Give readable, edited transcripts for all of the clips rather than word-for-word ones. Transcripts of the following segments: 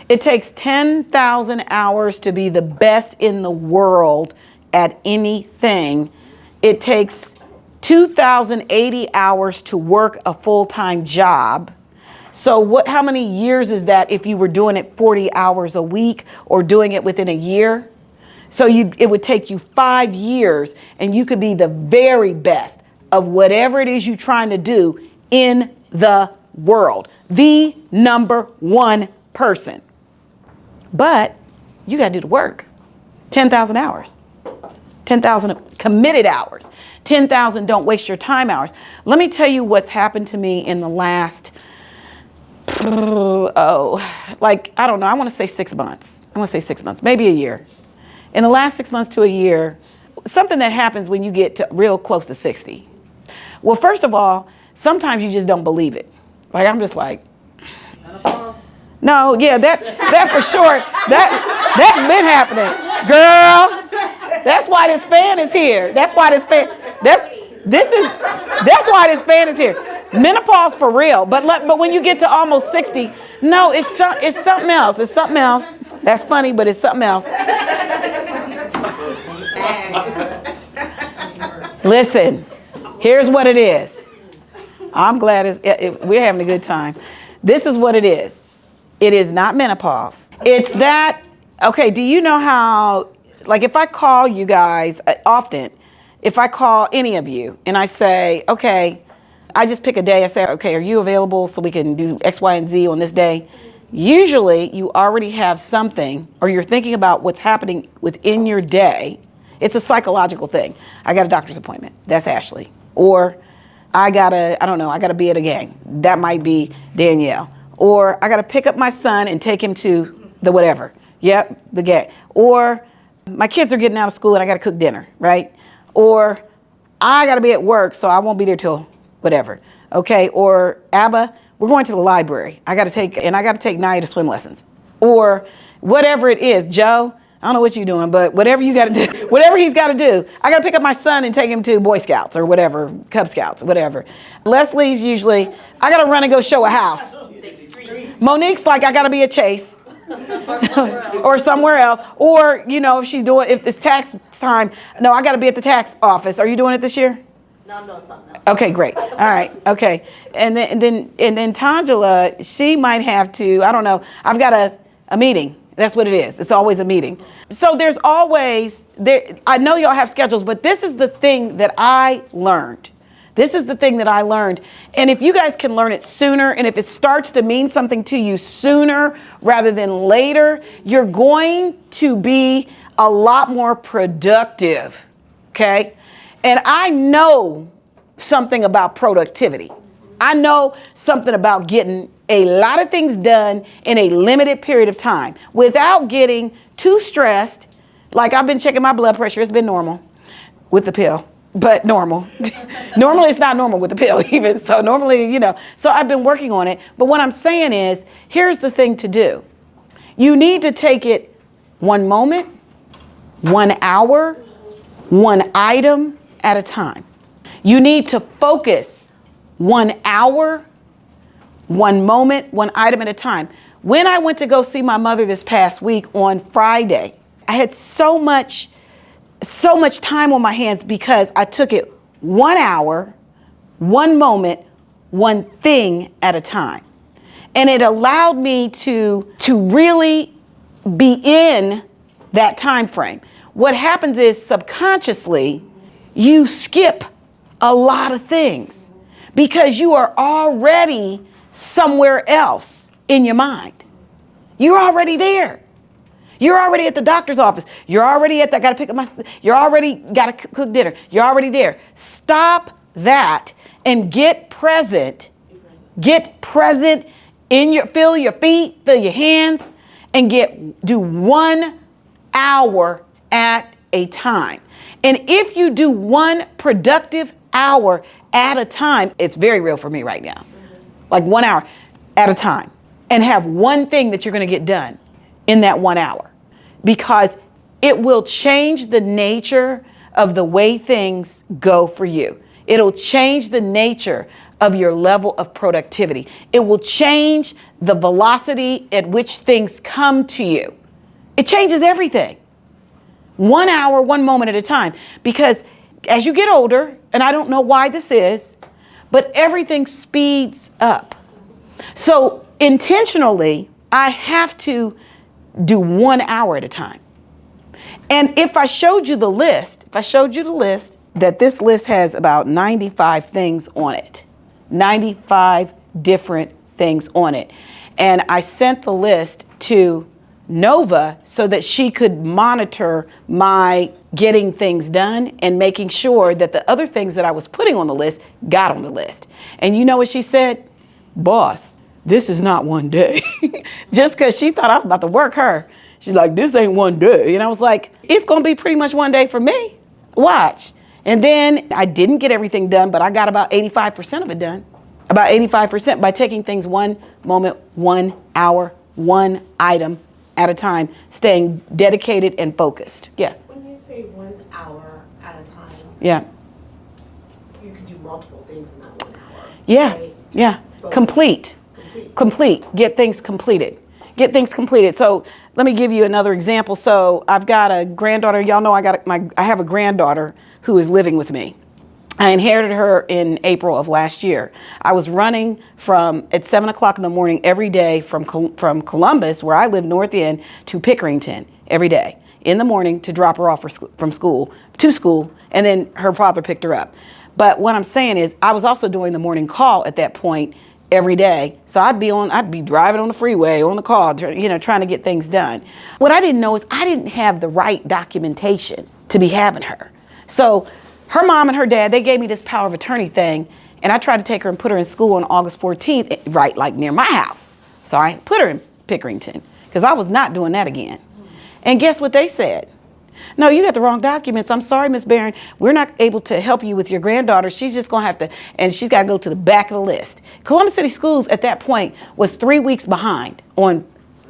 It takes 10,000 hours to be the best in the world at anything. It takes 2,080 hours to work a full-time job. So how many years is that if you were doing it 40 hours a week or doing it within a year? So it would take you 5 years and you could be the very best of whatever it is you're trying to do in the world. The number one person. But you got to do the work. 10,000 hours. 10,000 committed hours. 10,000 don't waste your time hours. Let me tell you what's happened to me in the last, I don't know, I want to say 6 months. Maybe a year. In the last 6 months to a year, something that happens when you get to real close to 60. Well, first of all, sometimes you just don't believe it. Like, I'm just like, no, yeah, that for sure. That's been happening, girl. That's why this fan is here. That's why this fan is here. Menopause for real. But when you get to almost 60, no, it's something else. It's something else. That's funny, but it's something else. Listen, here's what it is. I'm glad we're having a good time. This is what it is. It is not menopause. It's that, okay, do you know how, like if I call you guys often, if I call any of you and I say, okay, I just pick a day, I say, okay, are you available so we can do X, Y, and Z on this day? Usually you already have something or you're thinking about what's happening within your day. It's a psychological thing. I got a doctor's appointment. That's Ashley. Or I gotta be at a game. That might be Danielle. Or I gotta pick up my son and take him to the whatever. Yep, the game. Or my kids are getting out of school and I gotta cook dinner, right? Or I gotta be at work, so I won't be there till whatever. Okay, or Abba, we're going to the library. I gotta take Naya to swim lessons. Or whatever it is, Joe, I don't know what you're doing, but whatever you got to do, whatever he's got to do, I got to pick up my son and take him to Boy Scouts or whatever, Cub Scouts, whatever. Leslie's usually, I got to run and go show a house. Monique's like, I got to be at Chase or somewhere else. Or, if it's tax time, no, I got to be at the tax office. Are you doing it this year? No, I'm doing something else. Okay, great. All right. Okay. And then Tangela, she might have to, I don't know, I've got a meeting. That's what it is. It's always a meeting. So there's always, I know y'all have schedules, but this is the thing that I learned. And if you guys can learn it sooner, and if it starts to mean something to you sooner rather than later, you're going to be a lot more productive. Okay? And I know something about productivity. I know something about getting a lot of things done in a limited period of time without getting too stressed. Like I've been checking my blood pressure. It's been normal with the pill, but normal. Normally it's not normal with the pill even. So normally, so I've been working on it. But what I'm saying is, here's the thing to do. You need to take it one moment, 1 hour, one item at a time. You need to focus 1 hour, one moment, one item at a time. When I went to go see my mother this past week on Friday, I had so much time on my hands because I took it 1 hour, one moment, one thing at a time. And it allowed me to really be in that time frame. What happens is subconsciously, you skip a lot of things because you are already somewhere else in your mind. You're already there. You're already at the doctor's office. You're already you already got to cook dinner. You're already there. Stop that and get present. Get present feel your feet, feel your hands, and do 1 hour at a time. And if you do one productive hour at a time, it's very real for me right now. Like 1 hour at a time, and have one thing that you're going to get done in that 1 hour, because it will change the nature of the way things go for you. It'll change the nature of your level of productivity. It will change the velocity at which things come to you. It changes everything. 1 hour, one moment at a time. Because as you get older, and I don't know why this is, but everything speeds up. So intentionally, I have to do 1 hour at a time. And if I showed you the list, that this list has about 95 things on it, 95 different things on it. And I sent the list to Nova so that she could monitor my getting things done and making sure that the other things that I was putting on the list got on the list. And you know what she said? Boss, this is not one day. Just because she thought I was about to work her. She's like, this ain't one day. And I was like, it's going to be pretty much one day for me. Watch. And then I didn't get everything done, but I got about 85% of it done. About 85% by taking things one moment, 1 hour, one item at a time, staying dedicated and focused. Yeah. When you say 1 hour at a time, yeah, you can do multiple things in that 1 hour. yeah, right? yeah. Focus. Complete. Get things completed. So let me give you another example. So I've got a granddaughter. Y'all know I have a granddaughter who is living with me. I inherited her in April of last year. I was running at 7 o'clock in the morning every day from Columbus, where I live north end, to Pickerington every day in the morning to drop her off to school, and then her father picked her up. But what I'm saying is I was also doing the morning call at that point every day. So I'd be driving on the freeway, on the call, trying to get things done. What I didn't know is I didn't have the right documentation to be having her. So her mom and her dad, they gave me this power of attorney thing, and I tried to take her and put her in school on August 14th, right, like near my house. So I put her in Pickerington because I was not doing that again. And guess what they said? No, you got the wrong documents. I'm sorry, Miss Barron. We're not able to help you with your granddaughter. She's just going to have to, and she's got to go to the back of the list. Columbus City Schools at that point was 3 weeks behind on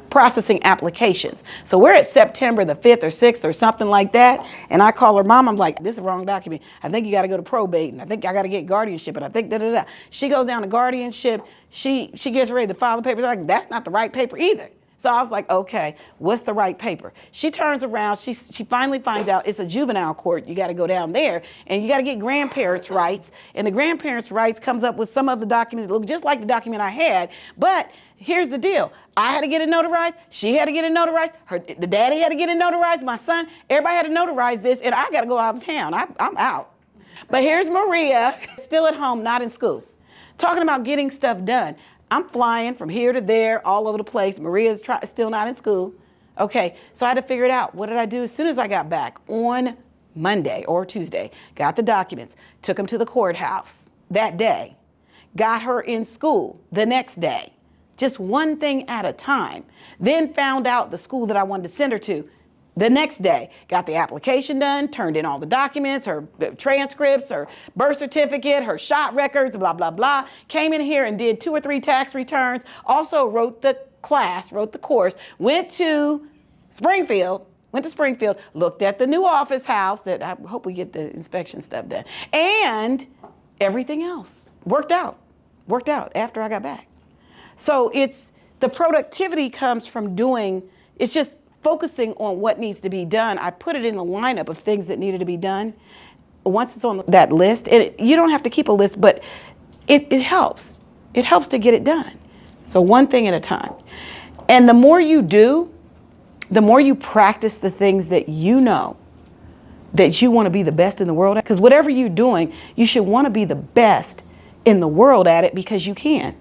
processing applications. So we're at September the 5th or 6th or something like that. And I call her mom. I'm like, this is the wrong document. I think you got to go to probate. And I think I got to get guardianship. And I think da-da-da. She goes down to guardianship. She gets ready to file the papers. I'm like, that's not the right paper either. So I was like, okay, what's the right paper? She turns around. She finally finds out it's a juvenile court. You got to go down there and you got to get grandparents' rights. And the grandparents' rights comes up with some of the documents that look just like the document I had. But here's the deal. I had to get it notarized. She had to get it notarized. The daddy had to get it notarized. My son, everybody had to notarize this. And I got to go out of town. I'm out. But here's Maria, still at home, not in school, talking about getting stuff done. I'm flying from here to there, all over the place. Maria's still not in school. Okay, so I had to figure it out. What did I do as soon as I got back on Monday or Tuesday? Got the documents, took them to the courthouse that day, got her in school the next day, just one thing at a time. Then found out the school that I wanted to send her to the next day. Got the application done, turned in all the documents, her transcripts, her birth certificate, her shot records, blah, blah, blah. Came in here and did 2 or 3 tax returns. Also wrote the course, went to Springfield, looked at the new office house that I hope we get the inspection stuff done. And everything else worked out after I got back. So the productivity comes from it's just focusing on what needs to be done. I put it in the lineup of things that needed to be done. Once it's on that list, and you don't have to keep a list, but it helps. It helps to get it done. So one thing at a time. And the more you do, the more you practice the things that you know that you want to be the best in the world at. Because whatever you're doing, you should want to be the best in the world at it because you can.